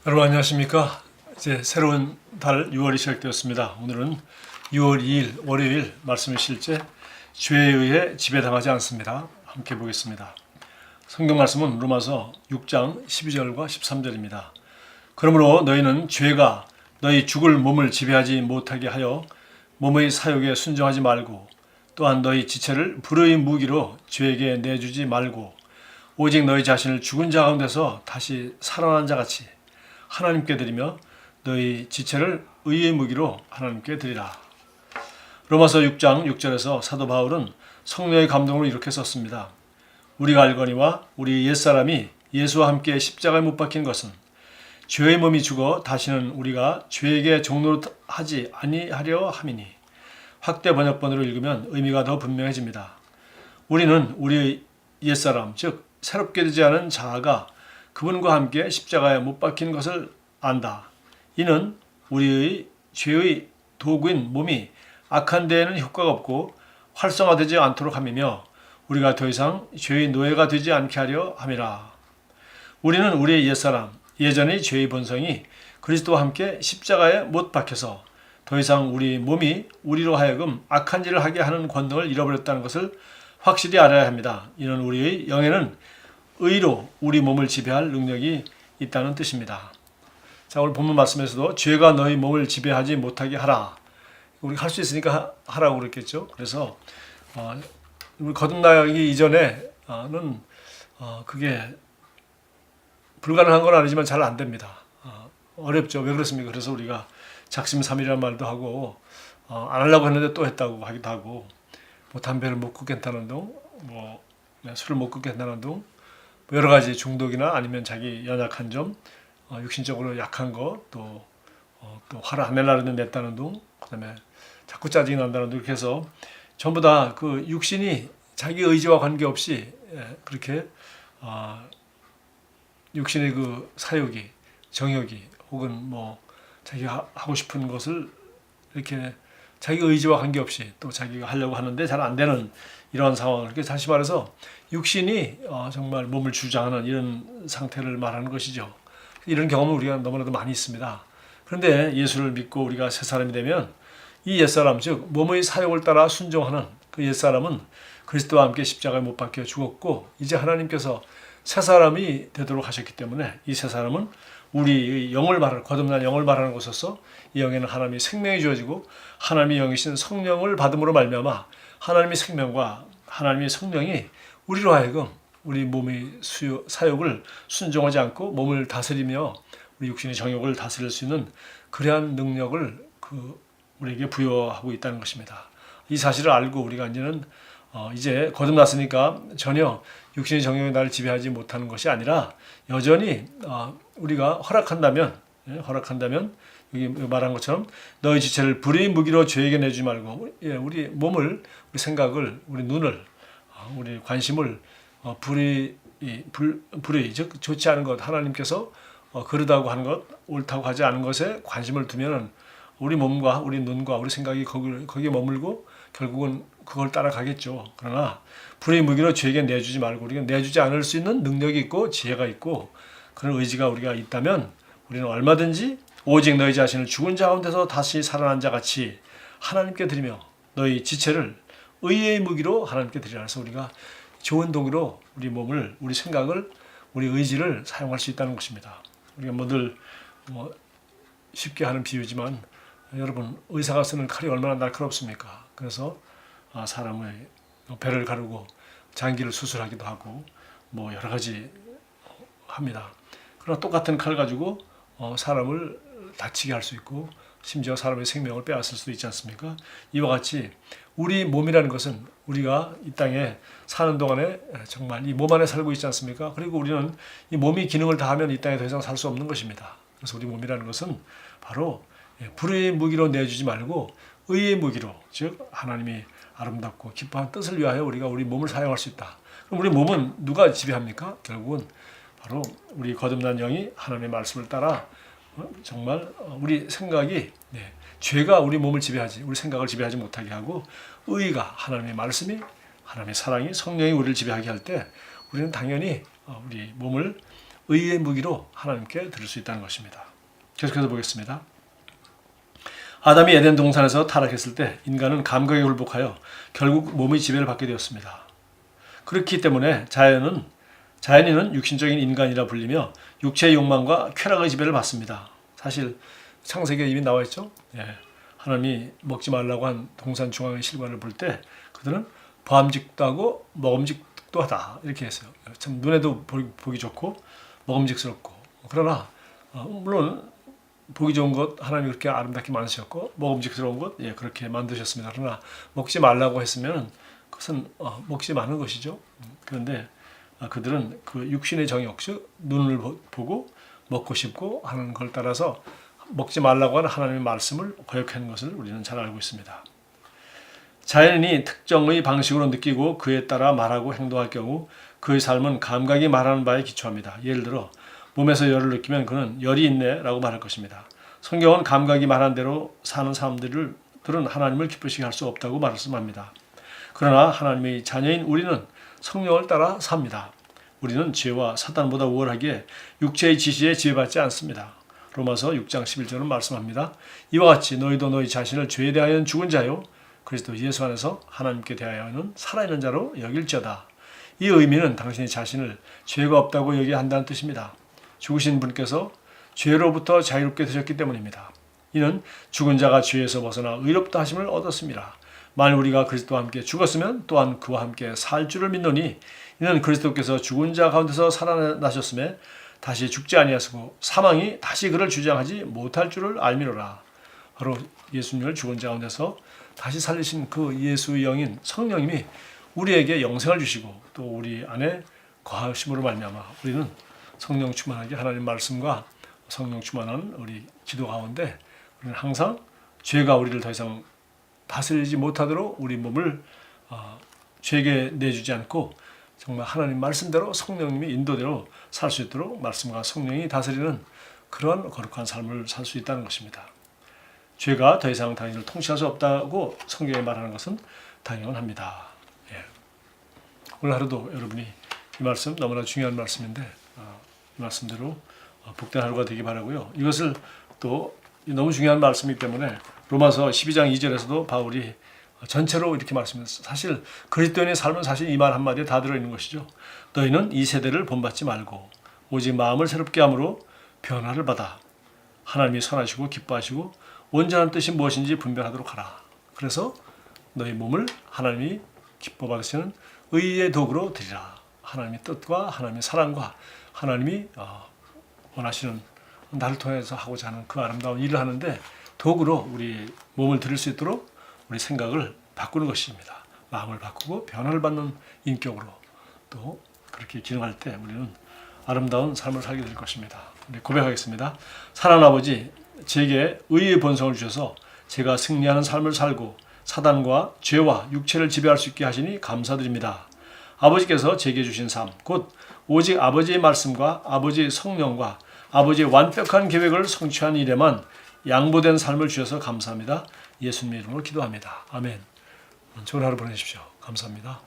여러분 안녕하십니까? 이제 새로운 달 6월이 시작되었습니다. 오늘은 6월 2일 월요일 말씀의 실제 죄에 의해 지배당하지 않습니다. 함께 보겠습니다. 성경 말씀은 로마서 6장 12절과 13절입니다. 그러므로 너희는 죄가 너희 죽을 몸을 지배하지 못하게 하여 몸의 사욕에 순종하지 말고 또한 너희 지체를 불의의 무기로 죄에게 내주지 말고 오직 너희 자신을 죽은 자 가운데서 다시 살아난 자 같이 하나님께 드리며 너희 지체를 의의 무기로 하나님께 드리라. 로마서 6장 6절에서 사도 바울은 성령의 감동으로 이렇게 썼습니다. 우리가 알거니와 우리 옛사람이 예수와 함께 십자가에 못 박힌 것은 죄의 몸이 죽어 다시는 우리가 죄에게 종노릇하지 아니하려 함이니. 확대 번역본으로 읽으면 의미가 더 분명해집니다. 우리는 우리의 옛사람, 즉 새롭게 되지 않은 자아가 그분과 함께 십자가에 못 박힌 것을 안다. 이는 우리의 죄의 도구인 몸이 악한 데에는 효과가 없고 활성화되지 않도록 함이며 우리가 더 이상 죄의 노예가 되지 않게 하려 함이라. 우리는 우리의 옛사람, 예전의 죄의 본성이 그리스도와 함께 십자가에 못 박혀서 더 이상 우리 몸이 우리로 하여금 악한 일을 하게 하는 권능을 잃어버렸다는 것을 확실히 알아야 합니다. 이는 우리의 영에는 의로 우리 몸을 지배할 능력이 있다는 뜻입니다. 자, 오늘 본문 말씀에서도 죄가 너희 몸을 지배하지 못하게 하라. 우리가 할 수 있으니까 하라고 그랬겠죠. 그래서 우리 거듭나기 이전에는 그게 불가능한 건 아니지만 잘 안 됩니다. 어렵죠. 왜 그렇습니까? 그래서 우리가 작심삼일이라는 말도 하고 안 하려고 했는데 또 했다고 하기도 하고 뭐 담배를 못 끊겠다는 둥, 뭐 술을 못 끊겠다는 둥, 여러 가지 중독이나 아니면 자기 연약한 점, 육신적으로 약한 거, 또 화를 안 내려는 냈다는 둥, 그다음에 자꾸 짜증이 난다는 둥, 이렇게 해서 전부 다 그 육신이 자기 의지와 관계없이 그렇게 육신의 그 사욕이, 정욕이 혹은 뭐 자기가 하고 싶은 것을 이렇게 자기 의지와 관계없이 또 자기가 하려고 하는데 잘 안 되는 이러한 상황. 그러니까 다시 말해서 육신이 정말 몸을 주장하는 이런 상태를 말하는 것이죠. 이런 경험을 우리가 너무나도 많이 있습니다. 그런데 예수를 믿고 우리가 새 사람이 되면 이 옛사람, 즉 몸의 사욕을 따라 순종하는 그 옛사람은 그리스도와 함께 십자가에 못 박혀 죽었고 이제 하나님께서 새 사람이 되도록 하셨기 때문에 이 새 사람은 우리의 영을 말하는, 거듭난 영을 말하는 것으로서 이 영에는 하나님의 생명이 주어지고 하나님의 영이신 성령을 받음으로 말미암아 하나님의 생명과 하나님의 성령이 우리로 하여금 우리 몸의 사욕을 순종하지 않고 몸을 다스리며 우리 육신의 정욕을 다스릴 수 있는 그러한 능력을 우리에게 부여하고 있다는 것입니다. 이 사실을 알고 우리가 이제 거듭났으니까 전혀 육신의 정욕이 나를 지배하지 못하는 것이 아니라 여전히 우리가 허락한다면 여기 말한 것처럼 너희 지체를 불의의 무기로 죄에게 내주지 말고 우리 몸을, 우리 생각을, 우리 눈을, 우리 관심을 불의, 즉 좋지 않은 것, 하나님께서 그러다고 하는 것, 옳다고 하지 않은 것에 관심을 두면 우리 몸과 우리 눈과 우리 생각이 거기에 머물고 결국은 그걸 따라가겠죠. 그러나 불의 무기로 죄에게 내주지 말고 우리가 내주지 않을 수 있는 능력이 있고 지혜가 있고 그런 의지가 우리가 있다면 우리는 얼마든지 오직 너희 자신을 죽은 자 가운데서 다시 살아난 자 같이 하나님께 드리며 너희 지체를 의의 무기로 하나님께 드리라. 해서 우리가 좋은 도구로 우리 몸을, 우리 생각을, 우리 의지를 사용할 수 있다는 것입니다. 우리가 늘 쉽게 하는 비유지만 여러분, 의사가 쓰는 칼이 얼마나 날카롭습니까? 그래서 사람의 배를 가르고 장기를 수술하기도 하고 뭐 여러 가지 합니다. 그러나 똑같은 칼 가지고 사람을 다치게 할 수 있고 심지어 사람의 생명을 빼앗을 수도 있지 않습니까? 이와 같이 우리 몸이라는 것은 우리가 이 땅에 사는 동안에 정말 이 몸 안에 살고 있지 않습니까? 그리고 우리는 이 몸이 기능을 다하면 이 땅에 더 이상 살 수 없는 것입니다. 그래서 우리 몸이라는 것은 바로 불의의 무기로 내주지 말고 의의 무기로, 즉 하나님이 아름답고 기뻐한 뜻을 위하여 우리가 우리 몸을 사용할 수 있다. 그럼 우리 몸은 누가 지배합니까? 결국은 바로 우리 거듭난 영이 하나님의 말씀을 따라 정말 우리 생각이 죄가 우리 몸을 지배하지, 우리 생각을 지배하지 못하게 하고 의가 하나님의 말씀이, 하나님의 사랑이, 성령이 우리를 지배하게 할 때 우리는 당연히 우리 몸을 의의 무기로 하나님께 드릴 수 있다는 것입니다. 계속해서 보겠습니다. 아담이 에덴 동산에서 타락했을 때 인간은 감각에 굴복하여 결국 몸의 지배를 받게 되었습니다. 그렇기 때문에 자연인은 육신적인 인간이라 불리며 육체의 욕망과 쾌락의 지배를 받습니다. 사실 창세기에 이미 나와 있죠. 하나님이 먹지 말라고 한 동산 중앙의 실과를 볼 때 그들은 보암직도 하고 먹음직도 하다 이렇게 했어요. 참 눈에도 보기 좋고 먹음직스럽고, 그러나 물론 보기 좋은 것 하나님이 그렇게 아름답게 만드셨고 먹음직스러운 것 그렇게 만드셨습니다. 그러나 먹지 말라고 했으면 그것은 먹지 마는 것이죠. 그런데 그들은 그 육신의 정욕, 즉 눈을 보고 먹고 싶고 하는 걸 따라서 먹지 말라고 하는 하나님의 말씀을 거역하는 것을 우리는 잘 알고 있습니다. 자연인이 특정의 방식으로 느끼고 그에 따라 말하고 행동할 경우 그의 삶은 감각이 말하는 바에 기초합니다. 예를 들어 몸에서 열을 느끼면 그는 열이 있네 라고 말할 것입니다. 성경은 감각이 말한 대로 사는 사람들은 하나님을 기쁘시게 할 수 없다고 말씀합니다. 그러나 하나님의 자녀인 우리는 성령을 따라 삽니다. 우리는 죄와 사단보다 우월하기에 육체의 지시에 지배받지 않습니다. 로마서 6장 11절은 말씀합니다. 이와 같이 너희도 너희 자신을 죄에 대하여는 죽은 자요 그리스도 예수 안에서 하나님께 대하여는 살아있는 자로 여길지어다. 이 의미는 당신의 자신을 죄가 없다고 여겨야 한다는 뜻입니다. 죽으신 분께서 죄로부터 자유롭게 되셨기 때문입니다. 이는 죽은 자가 죄에서 벗어나 의롭다 하심을 얻었습니다. 만일 우리가 그리스도와 함께 죽었으면 또한 그와 함께 살 줄을 믿노니 이는 그리스도께서 죽은 자 가운데서 살아나셨음에 다시 죽지 아니하시고 사망이 다시 그를 주장하지 못할 줄을 알미로라. 바로 예수님을 죽은 자 가운데서 다시 살리신 그 예수의 영인 성령님이 우리에게 영생을 주시고 또 우리 안에 거하심으로 말미암아 우리는 성령 충만하게 하나님 말씀과 성령 충만한 우리 기도 가운데 우리는 항상 죄가 우리를 더 이상 다스리지 못하도록 우리 몸을 죄에게 내주지 않고 정말 하나님 말씀대로 성령님의 인도대로 살 수 있도록 말씀과 성령이 다스리는 그런 거룩한 삶을 살 수 있다는 것입니다. 죄가 더 이상 당신을 통치할 수 없다고 성경에 말하는 것은 당연합니다. 오늘 하루도 여러분이 이 말씀 너무나 중요한 말씀인데 이 말씀대로 복된 하루가 되기 바라고요. 이것을 또 너무 중요한 말씀이기 때문에 로마서 12장 2절에서도 바울이 전체로 이렇게 말씀했어요. 사실 그리스도인의 삶은 사실 이 말 한마디에 다 들어있는 것이죠. 너희는 이 세대를 본받지 말고 오직 마음을 새롭게 함으로 변화를 받아 하나님이 선하시고 기뻐하시고 온전한 뜻이 무엇인지 분별하도록 하라. 그래서 너희 몸을 하나님이 기뻐 받으시는 의의 도구로 드리라. 하나님의 뜻과 하나님의 사랑과 하나님이 원하시는 나를 통해서 하고자 하는 그 아름다운 일을 하는데 도구로 우리 몸을 드릴 수 있도록 우리 생각을 바꾸는 것입니다. 마음을 바꾸고 변화를 받는 인격으로 또 그렇게 기능할 때 우리는 아름다운 삶을 살게 될 것입니다. 고백하겠습니다. 사랑하는 아버지, 제게 의의 본성을 주셔서 제가 승리하는 삶을 살고 사단과 죄와 육체를 지배할 수 있게 하시니 감사드립니다. 아버지께서 제게 주신 삶, 곧 오직 아버지의 말씀과 아버지의 성령과 아버지의 완벽한 계획을 성취한 일에만 양보된 삶을 주셔서 감사합니다. 예수님의 이름으로 기도합니다. 아멘. 좋은 하루 보내십시오. 감사합니다.